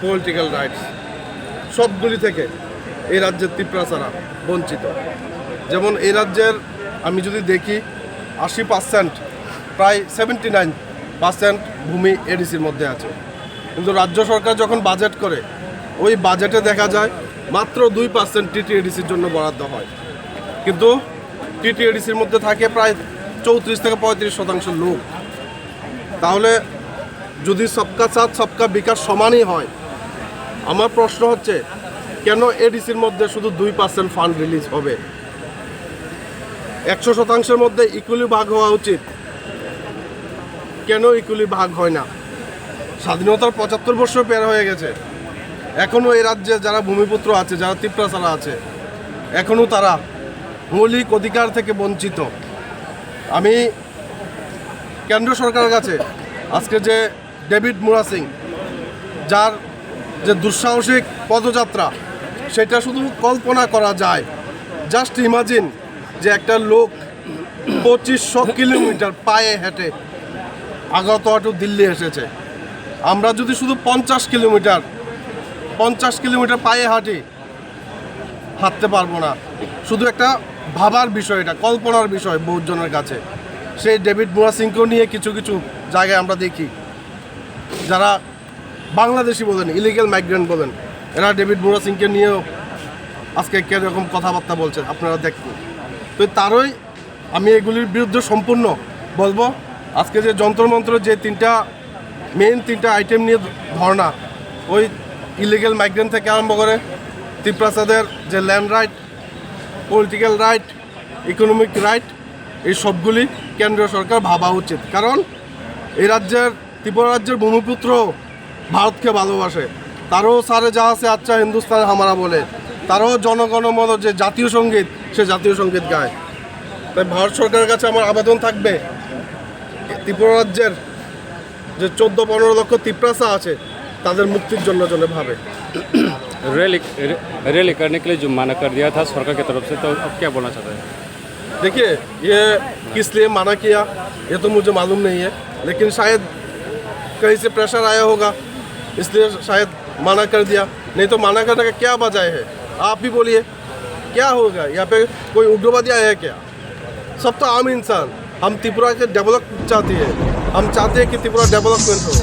Political rights সবগুলি থেকে এই রাজ্যের তিপ্রাসারা বঞ্চিত। যেমন এই রাজ্যের আমি যদি দেখি 80% প্রায় 79% ভূমি এডিসির মধ্যে আছে, কিন্তু রাজ্য সরকার যখন বাজেট করে ওই বাজেটে দেখা যায় মাত্র 2% টিটিএডিসির জন্য বরাদ্দ হয়, কিন্তু টিটিএডিসির মধ্যে থাকে প্রায় 34 থেকে 35% লোক। তাহলে যদি সবকা সাথ সবকা বিকাশ সমানই হয়, আমার প্রশ্ন হচ্ছে কেন এডিসির মধ্যে শুধু 2% ফান্ড রিলিজ হবে? 100%-এর মধ্যে ইকুয়ালি ভাগ হওয়া উচিত, কেন ইকুয়ালি ভাগ হয় না? স্বাধীনতার 75 বছর পের হয়ে গেছে, এখনও এই রাজ্যে যারা ভূমিপুত্র আছে, যারা তিপ্রাসারা আছে, এখনও তারা মৌলিক অধিকার থেকে বঞ্চিত। আমি কেন্দ্র সরকারের কাছে আজকে যে ডেভিড মুরা সিং, যার যে দুঃসাহসিক পদযাত্রা, সেটা শুধু কল্পনা করা যায়। জাস্ট ইমাজিন যে একটা লোক 2500 কিলোমিটার পায়ে হেঁটে আগরতলা টু দিল্লি এসেছে। আমরা যদি শুধু 50 কিলোমিটার পায়ে হাঁটতে পারবো না। শুধু একটা ভাবার বিষয়, এটা কল্পনার বিষয় বহুজনের কাছে। সেই ডেভিড মুরা সিংকেও নিয়ে কিছু কিছু জায়গায় আমরা দেখি যারা বাংলাদেশি বলেন, ইলিগাল মাইগ্রেন্ট বলেন, এরা ডেভিড মুরা সিংকে নিয়েও আজকে কীরকম কথাবার্তা বলছে আপনারা দেখুন। তো তারই আমি এগুলির বিরুদ্ধে সম্পূর্ণ বলবো। আজকে যে যন্ত্রমন্ত্র যে মেইন তিনটা আইটেম নিয়ে ধর্ণা, ওই ইলিগাল মাইগ্রেন্ট থেকে আরম্ভ করে তিপ্রাসাদের যে land right, political right, economic right, এই সবগুলি কেন্দ্রীয় সরকার ভাবা উচিত। কারণ এই রাজ্যের, ত্রিপুরা রাজ্যের ভূমিপুত্র ভারতকে ভালোবাসে, তারও সারে যাহা সে আচ্ছা হিন্দুস্তান হামারা বলে, তারও জনগণমন যে জাতীয় সঙ্গীত, সে জাতীয় সঙ্গীত গায়। তাই ভারত সরকারের কাছে আমার আবেদন থাকবে, ত্রিপুরা রাজ্যের যে 14-15 লক্ষ তিপ্রাসা আছে তাদের মুক্তির জন্য ভাবে। रैली करने के लिए जो माना कर दिया था सरकार की तरफ से, तो अब क्या बोलना चाहते हैं? देखिए, ये किस लिए माना किया ये तो मुझे मालूम नहीं है, लेकिन शायद कहीं से प्रेशर आया होगा, इसलिए शायद माना कर दिया। नहीं तो माना करने का क्या वजह है? आप ही बोलिए, क्या होगा? यहाँ पे कोई उग्रवादी आया है क्या? सब तो आम इंसान। हम त्रिपुरा के डेवलप चाहते हैं, हम चाहते हैं कि त्रिपुरा डेवलपमेंट हो।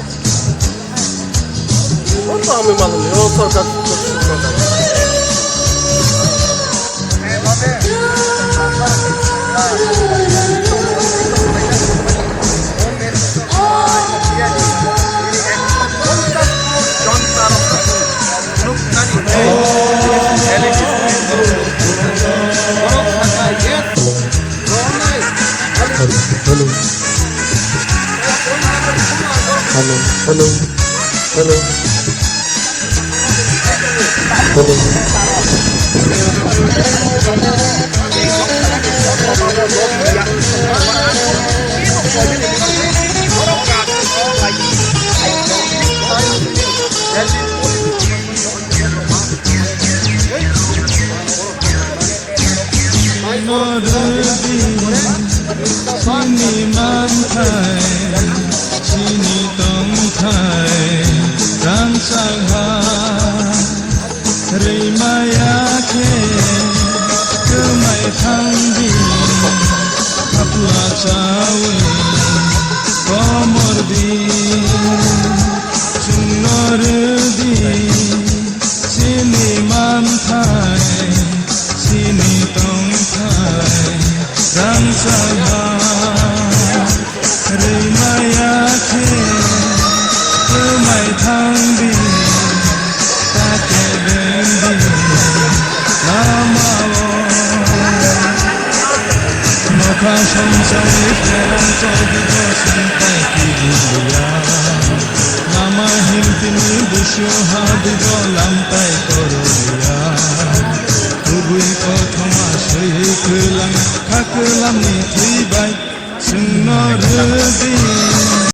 वो तो हमें मालूम नहीं, वो सरकार हेलो থাকলাম নি তুই বাই সুন্দর